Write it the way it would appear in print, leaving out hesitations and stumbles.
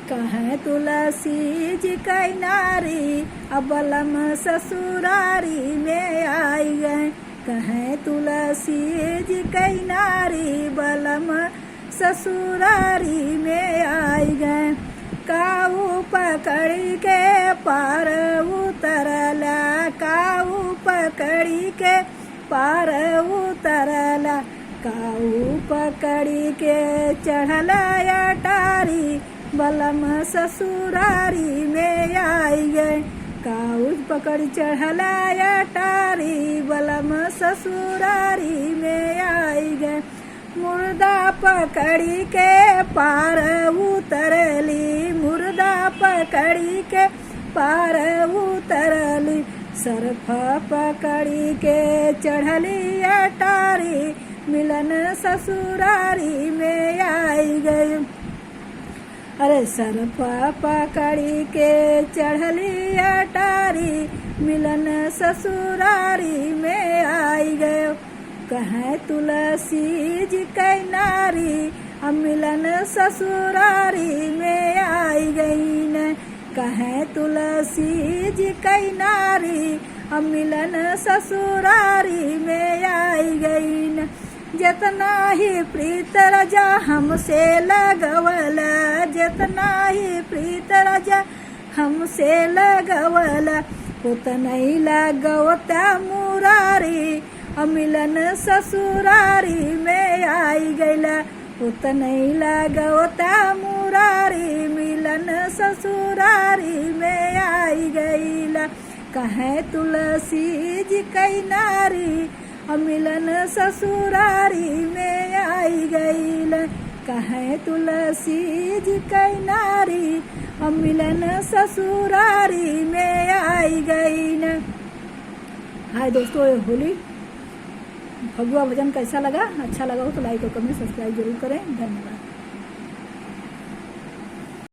कहे तुलसी जी कई नारी अब बलम ससुरारी में आई गए। कहे तुलसी जी कई नारी बलम ससुरारी में आई गए। काऊ पकड़ी के पार उतरला, काऊ पकड़ी के पार उतरला, काऊ पकड़ी के चढ़ला अटारी बलम ससुरारी में आई गए। काऊ पकड़ी चढ़ला अटारी बलम ससुरारी में आई गए। मुर्दा पकड़ी के पार उतरली, मुर्दा पकड़ी के पार उतरली, सर्फ पकड़ी के चढ़ली अटारी मिलन ससुरारी में आई गई। अरे सर्फ पकड़ी के चढ़ली अटारी मिलन ससुरारी में आई गए। कहे तुलसी जी कई नारी अब मिलन ससुरारी में आई गई न। कहे तुलसी जी कई नारी अब मिलन ससुरारी में आई गई न। जितना ही प्रीत रजा हमसे लगवला, जितना ही प्रीत रजा हमसे लगवला, उतना ही लगवता मुरारी मिलन ससुरारी में आई गईला। उतना ही लगवता मुरारी मिलन ससुरारी में आई गईला। कहे तुलसी जी कई नारी मिलन ससुरारी में आई गईला। कहे तुलसी जी कई नारी मिलन ससुरारी में आई गई न। हाय दोस्तों, ये होली फगुआ भजन कैसा लगा? अच्छा लगा हो तो लाइक और कमेंट सब्सक्राइब जरूर करें। धन्यवाद।